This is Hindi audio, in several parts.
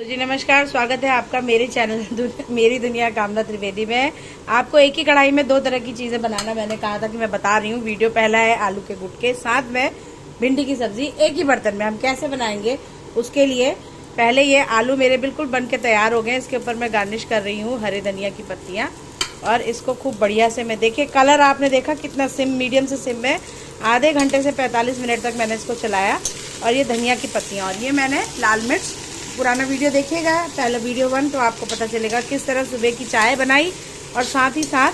तो जी नमस्कार, स्वागत है आपका मेरे चैनल मेरी दुनिया कामना त्रिवेदी में। आपको एक ही कढ़ाई में दो तरह की चीज़ें बनाना मैंने कहा था कि मैं बता रही हूँ। वीडियो पहला है आलू के गुटके, साथ में भिंडी की सब्जी एक ही बर्तन में। हम कैसे बनाएंगे उसके लिए पहले ये आलू मेरे बिल्कुल बन के तैयार हो गए। इसके ऊपर मैं गार्निश कर रही हूँ हरे धनिया की पत्तियाँ और इसको खूब बढ़िया से मैं देखिए कलर आपने देखा कितना सिम मीडियम से सिम में आधे घंटे से 45 मिनट तक मैंने इसको चलाया। और ये धनिया की पत्तियाँ और ये मैंने लाल मिर्च, पुराना वीडियो देखिएगा पहले वीडियो 1 तो आपको पता चलेगा किस तरह सुबह की चाय बनाई और साथ ही साथ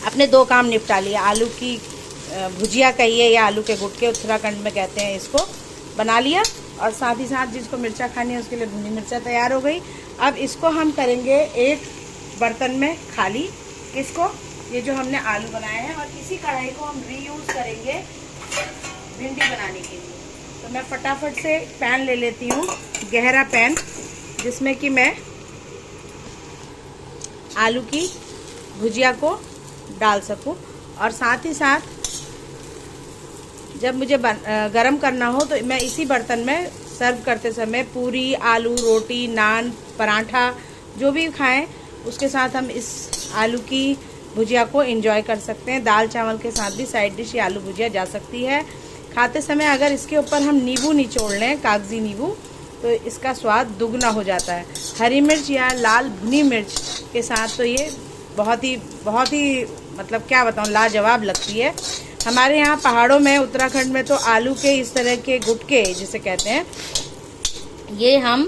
अपने दो काम निपटा लिए। आलू की भुजिया कहिए या आलू के गुटके उत्तराखंड में कहते हैं, इसको बना लिया और साथ ही साथ जिसको मिर्चा खानी है उसके लिए भुनी मिर्चा तैयार हो गई। अब इसको हम करेंगे एक बर्तन में खाली, इसको ये जो हमने आलू बनाए हैं और इसी कढ़ाई को हम रीयूज करेंगे भिंडी बनाने के लिए। तो मैं फटाफट से पैन ले लेती हूँ, गहरा पैन, जिसमें कि मैं आलू की भुजिया को डाल सकूँ और साथ ही साथ जब मुझे गरम करना हो तो मैं इसी बर्तन में सर्व करते समय पूरी, आलू, रोटी, नान, पराठा जो भी खाएं उसके साथ हम इस आलू की भुजिया को एंजॉय कर सकते हैं। दाल चावल के साथ भी साइड डिश ये आलू भुजिया जा सकती है। खाते समय अगर इसके ऊपर हम नींबू निचोड़ लें, कागजी नींबू, तो इसका स्वाद दुगना हो जाता है। हरी मिर्च या लाल भुनी मिर्च के साथ तो ये बहुत ही मतलब क्या बताऊँ, लाजवाब लगती है। हमारे यहाँ पहाड़ों में उत्तराखंड में तो आलू के इस तरह के गुटके जिसे कहते हैं ये हम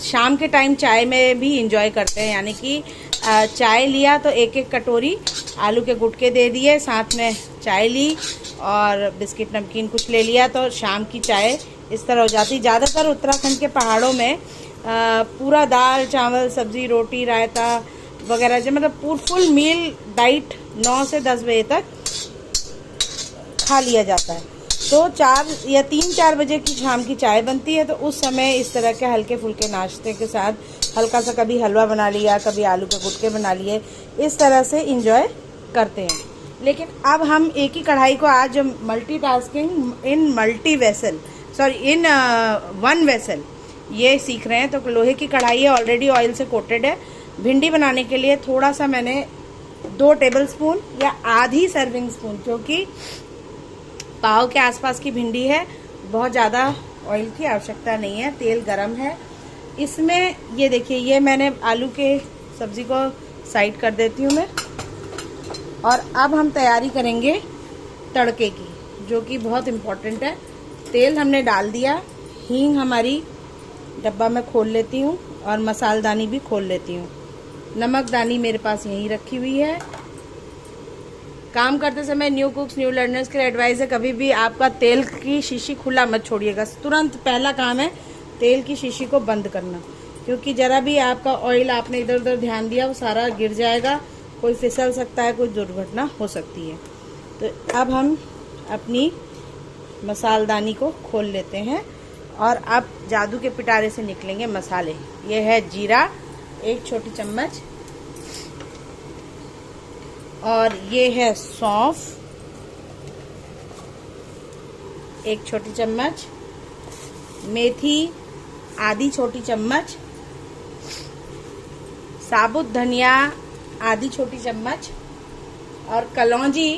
शाम के टाइम चाय में भी इंजॉय करते हैं। यानी कि चाय लिया तो एक एक कटोरी आलू के गुटके दे दिए, साथ में चाय ली और बिस्किट नमकीन कुछ ले लिया, तो शाम की चाय इस तरह हो जाती। ज़्यादातर उत्तराखंड के पहाड़ों में पूरा दाल चावल सब्जी रोटी रायता वगैरह जो मतलब फुल मील डाइट 9 से 10 बजे तक खा लिया जाता है। तो 4 या 3-4 बजे की शाम की चाय बनती है, तो उस समय इस तरह के हल्के फुल्के नाश्ते के साथ हल्का सा कभी हलवा बना लिया, कभी आलू के गुटके बना लिए, इस तरह से इंजॉय करते हैं। लेकिन अब हम एक ही कढ़ाई को आज multitasking in multi vessel in one vessel ये सीख रहे हैं। तो लोहे की कढ़ाई है, ऑलरेडी ऑयल से कोटेड है। भिंडी बनाने के लिए थोड़ा सा मैंने 2 टेबलस्पून या आधी सर्विंग स्पून, क्योंकि पाव के आसपास की भिंडी है, बहुत ज़्यादा ऑयल की आवश्यकता नहीं है। तेल गरम है इसमें। ये देखिए ये मैंने आलू के सब्ज़ी को साइड कर देती हूँ मैं। और अब हम तैयारी करेंगे तड़के की, जो कि बहुत इम्पोर्टेंट है। तेल हमने डाल दिया, हींग हमारी डब्बा में खोल लेती हूँ और मसालदानी भी खोल लेती हूँ। नमकदानी मेरे पास यहीं रखी हुई है। काम करते समय न्यू कुक्स न्यू लर्नर्स के लिए एडवाइस है, कभी भी आपका तेल की शीशी खुला मत छोड़िएगा। तुरंत पहला काम है तेल की शीशी को बंद करना, क्योंकि ज़रा भी आपका ऑयल आपने इधर उधर ध्यान दिया वो सारा गिर जाएगा, कोई फिसल सकता है, कोई दुर्घटना हो सकती है। तो अब हम अपनी मसालदानी को खोल लेते हैं और अब जादू के पिटारे से निकलेंगे मसाले। ये है जीरा 1 छोटी चम्मच और ये है सौंफ 1 छोटी चम्मच, मेथी आधी छोटी चम्मच, साबुत धनिया आधी छोटी चम्मच और कलौंजी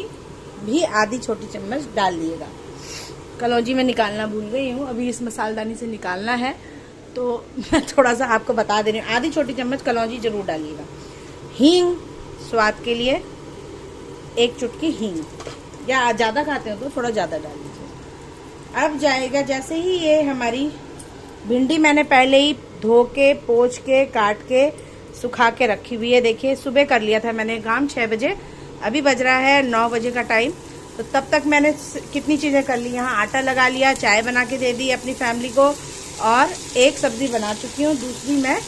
भी आधी छोटी चम्मच डाल दिएगा। कलौंजी में निकालना भूल गई हूँ, अभी इस मसालदानी से निकालना है तो मैं थोड़ा सा आपको बता दे रही हूँ। आधी छोटी चम्मच कलौंजी जरूर डालिएगा। हींग स्वाद के लिए 1 चुटकी हींग, या ज़्यादा खाते हो तो थोड़ा ज़्यादा डाल दीजिए। अब जाएगा जैसे ही ये हमारी भिंडी मैंने पहले ही धो के पोंछ के काट के सुखा के रखी हुई है। देखिए सुबह कर लिया था मैंने काम 6 बजे, अभी बज रहा है 9 बजे का टाइम। तो तब तक मैंने कितनी चीज़ें कर ली। यहाँ आटा लगा लिया, चाय बना के दे दी अपनी फैमिली को और एक सब्ज़ी बना चुकी हूँ, दूसरी मैं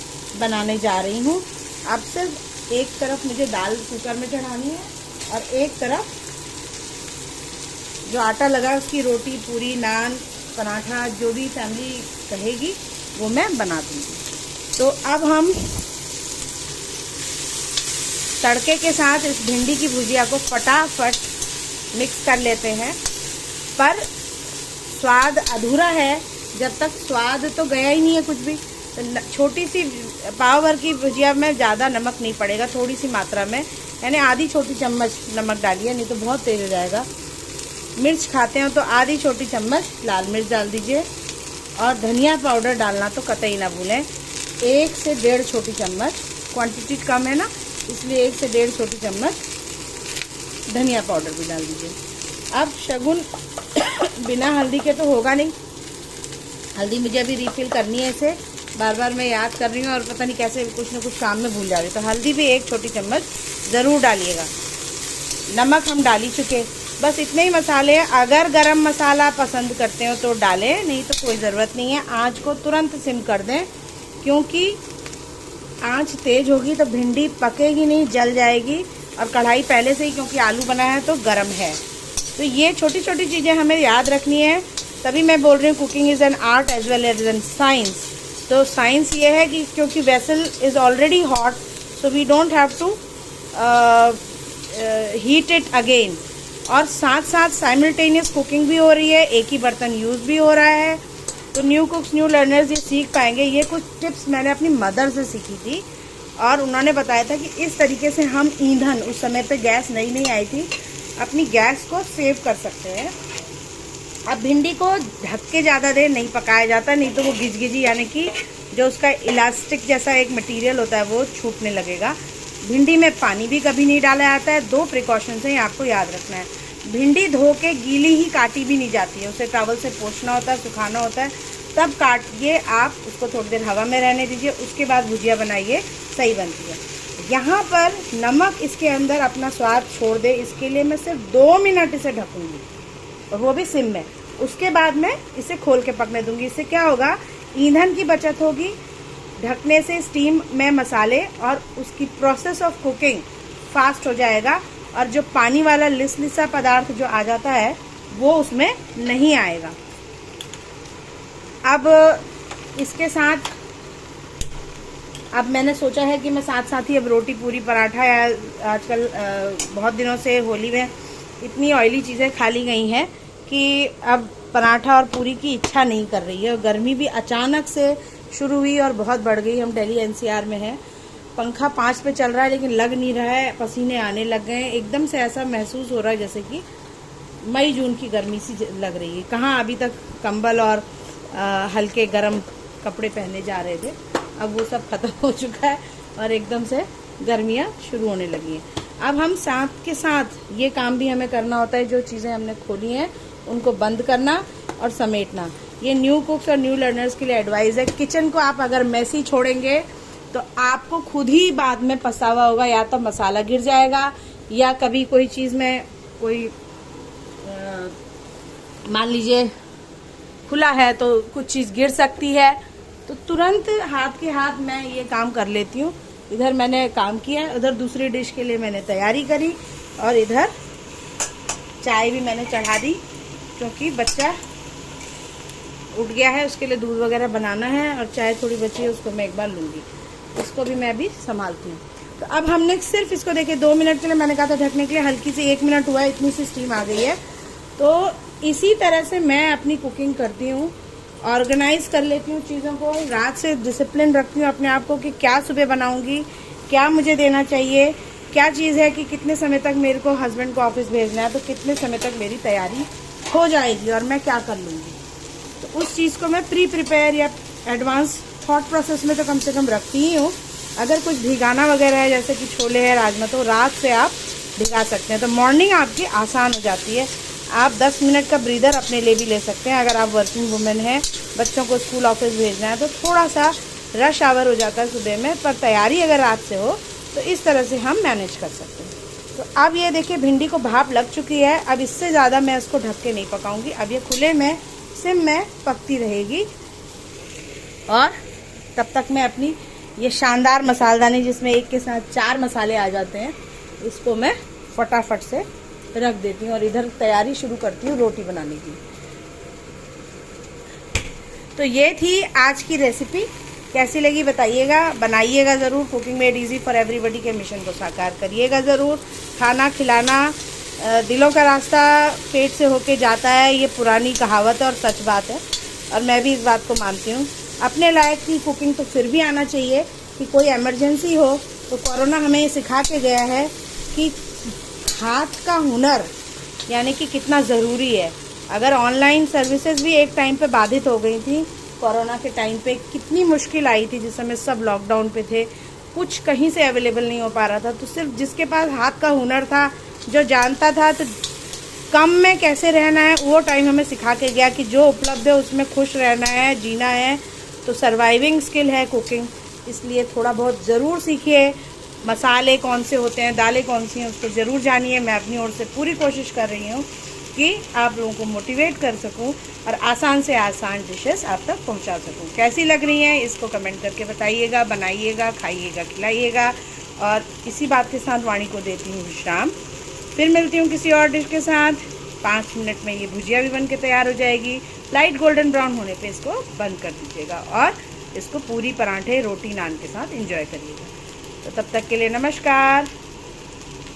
बनाने जा रही हूँ। अब सिर्फ एक तरफ मुझे दाल कुकर में चढ़ानी है और एक तरफ जो आटा लगा उसकी रोटी, पूरी, नान, पराठा जो भी फैमिली कहेगी वो मैं बना दूँगी। तो अब हम तड़के के साथ इस भिंडी की भुजिया को फटाफट मिक्स कर लेते हैं। पर स्वाद अधूरा है जब तक स्वाद तो गया ही नहीं है कुछ भी। तो छोटी सी पाव भर की भुजिया में ज़्यादा नमक नहीं पड़ेगा, थोड़ी सी मात्रा में, यानी आधी छोटी चम्मच नमक डालिए, नहीं तो बहुत तेज हो जाएगा। मिर्च खाते हो तो आधी छोटी चम्मच लाल मिर्च डाल दीजिए, और धनिया पाउडर डालना तो कतई ना भूलें, 1 से 1.5 छोटी चम्मच। क्वांटिटी कम है ना, इसलिए 1 से 1.5 छोटी चम्मच धनिया पाउडर भी डाल दीजिए। अब शगुन बिना हल्दी के तो होगा नहीं, हल्दी मुझे अभी रिफिल करनी है इसे, बार बार मैं याद कर रही हूँ और पता नहीं कैसे कुछ ना कुछ काम में भूल जा रही, तो हल्दी भी 1 छोटी चम्मच ज़रूर डालिएगा। नमक हम डाल ही चुके, बस इतने ही मसाले हैं। अगर गरम मसाला पसंद करते हो तो डालें, नहीं तो कोई ज़रूरत नहीं है। आँच को तुरंत सिम कर दें, क्योंकि आँच तेज़ होगी तो भिंडी पकेगी नहीं, जल जाएगी, और कढ़ाई पहले से ही क्योंकि आलू बनाया है तो गर्म है। तो ये छोटी छोटी चीज़ें हमें याद रखनी है, तभी मैं बोल रही हूँ cooking is an art as well as an science. तो साइंस ये है कि क्योंकि vessel is already hot, so we don't have to heat it again, और साथ साथ साइमल्टेनियस कुकिंग भी हो रही है, एक ही बर्तन यूज़ भी हो रहा है। तो न्यू कुक्स न्यू लर्नर्स ये सीख पाएंगे। ये कुछ टिप्स मैंने अपनी मदर से सीखी थी, और उन्होंने बताया था कि इस तरीके से हम ईंधन, उस समय पे गैस नई नई आई थी, अपनी गैस को सेव कर सकते हैं। अब भिंडी को ढक के ज़्यादा देर नहीं पकाया जाता, नहीं तो वो गिजगिजी यानी कि जो उसका इलास्टिक जैसा एक मटेरियल होता है वो छूटने लगेगा। भिंडी में पानी भी कभी नहीं डाला जाता है। 2 प्रिकॉशंस हैं, आपको याद रखना है। भिंडी धो के गीली ही काटी भी नहीं जाती है, उसे टॉवल से पोंछना होता है, सुखाना होता है, तब काटिए आप। उसको थोड़ी देर हवा में रहने दीजिए, उसके बाद भुजिया बनाइए, सही बनती है। यहाँ पर नमक इसके अंदर अपना स्वाद छोड़ दे, इसके लिए मैं सिर्फ 2 मिनट इसे ढकूँगी, और वो भी सिम में। उसके बाद मैं इसे खोल के पकने दूंगी। इससे क्या होगा, ईंधन की बचत होगी, ढकने से स्टीम में मसाले और उसकी प्रोसेस ऑफ कुकिंग फास्ट हो जाएगा, और जो पानी वाला लिसा पदार्थ जो आ जाता है वो उसमें नहीं आएगा। अब इसके साथ अब मैंने सोचा है कि मैं साथ साथ ही अब रोटी पूरी पराठा, या आजकल बहुत दिनों से होली में इतनी ऑयली चीज़ें खा ली गई हैं कि अब पराठा और पूरी की इच्छा नहीं कर रही है। और गर्मी भी अचानक से शुरू हुई और बहुत बढ़ गई। हम दिल्ली एनसीआर में हैं, पंखा 5 पे चल रहा है लेकिन लग नहीं रहा है, पसीने आने लग गए हैं, एकदम से ऐसा महसूस हो रहा है जैसे कि मई जून की गर्मी सी लग रही है। कहाँ अभी तक कंबल और हल्के गर्म कपड़े पहने जा रहे थे, अब वो सब खत्म हो चुका है और एकदम से गर्मियाँ शुरू होने लगी हैं। अब हम साथ के साथ ये काम भी हमें करना होता है, जो चीज़ें हमने खोली हैं उनको बंद करना और समेटना। ये न्यू कुक्स और न्यू लर्नर्स के लिए एडवाइस है। किचन को आप अगर मैसी छोड़ेंगे तो आपको खुद ही बाद में पछतावा होगा, या तो मसाला गिर जाएगा, या कभी कोई चीज़ में कोई मान लीजिए खुला है तो कुछ चीज़ गिर सकती है। तो तुरंत हाथ के हाथ मैं ये काम कर लेती हूँ। इधर मैंने काम किया, उधर दूसरी डिश के लिए मैंने तैयारी करी, और इधर चाय भी मैंने चढ़ा दी, क्योंकि बच्चा उठ गया है, उसके लिए दूध वगैरह बनाना है, और चाय थोड़ी बची है उसको मैं एक बार लूँगी। इसको भी मैं अभी संभालती हूँ। तो अब हमने सिर्फ इसको देखिए 2 मिनट के लिए मैंने कहा था ढकने के लिए, हल्की सी 1 मिनट हुआ है, इतनी सी स्टीम आ गई है। तो इसी तरह से मैं अपनी कुकिंग करती हूँ, ऑर्गेनाइज कर लेती हूँ चीज़ों को, रात से डिसिप्लिन रखती हूँ अपने आप को कि क्या सुबह बनाऊँगी, क्या मुझे देना चाहिए, क्या चीज़ है कि कितने समय तक मेरे को हस्बैंड को ऑफिस भेजना है, तो कितने समय तक मेरी तैयारी हो जाएगी और मैं क्या कर लूँगी। तो उस चीज़ को मैं प्रिपेयर या एडवांस थॉट प्रोसेस में तो कम से कम रखती ही हूँ। अगर कुछ भिगाना वगैरह है, जैसे कि छोले है, राजमा, तो रात से आप भिगा सकते हैं, तो मॉर्निंग आपकी आसान हो जाती है। आप 10 मिनट का ब्रीदर अपने लिए भी ले सकते हैं। अगर आप वर्किंग वुमेन हैं, बच्चों को स्कूल ऑफिस भेजना है, तो थोड़ा सा रश आवर हो जाता है सुबह में, पर तैयारी अगर रात से हो तो इस तरह से हम मैनेज कर सकते हैं। तो अब ये देखिए भिंडी को भाप लग चुकी है। अब इससे ज़्यादा मैं इसको ढक के नहीं पकाऊंगी, अब ये खुले में सिम में पकती रहेगी, और तब तक मैं अपनी ये शानदार मसालदानी, जिसमें एक के साथ 4 मसाले आ जाते हैं, इसको मैं फटाफट से रख देती हूँ और इधर तैयारी शुरू करती हूँ रोटी बनाने की। तो ये थी आज की रेसिपी, कैसी लगी बताइएगा, बनाइएगा ज़रूर। Cooking made easy for everybody के मिशन को साकार करिएगा ज़रूर। खाना खिलाना दिलों का रास्ता पेट से होके जाता है, ये पुरानी कहावत है और सच बात है। और मैं भी इस बात को मानती हूँ। अपने लायक की कुकिंग तो फिर भी आना चाहिए कि कोई इमरजेंसी हो। तो कोरोना हमें ये सिखा के गया है कि हाथ का हुनर यानी कि कितना ज़रूरी है। अगर ऑनलाइन सर्विसेज भी एक टाइम पे बाधित हो गई थी, कोरोना के टाइम पे कितनी मुश्किल आई थी, जिस समय सब लॉकडाउन पे थे, कुछ कहीं से अवेलेबल नहीं हो पा रहा था, तो सिर्फ जिसके पास हाथ का हुनर था, जो जानता था तो कम में कैसे रहना है, वो टाइम हमें सिखा के गया कि जो उपलब्ध है उसमें खुश रहना है, जीना है। तो सर्वाइविंग स्किल है कुकिंग, इसलिए थोड़ा बहुत ज़रूर सीखिए। मसाले कौन से होते हैं, दालें कौन सी हैं, उसको ज़रूर जानिए। मैं अपनी ओर से पूरी कोशिश कर रही हूँ कि आप लोगों को मोटिवेट कर सकूं और आसान से आसान डिशेस आप तक पहुंचा सकूं। कैसी लग रही हैं इसको कमेंट करके बताइएगा, बनाइएगा, खाइएगा, खिलाइएगा। और इसी बात के साथ वाणी को देती हूँ विश्राम। फिर मिलती हूँ किसी और डिश के साथ। 5 मिनट में ये भुजिया भी बन के तैयार हो जाएगी। लाइट गोल्डन ब्राउन होने पे इसको बंद कर दीजिएगा और इसको पूरी पराठे, रोटी, नान के साथ एंजॉय करिएगा। तो तब तक के लिए नमस्कार।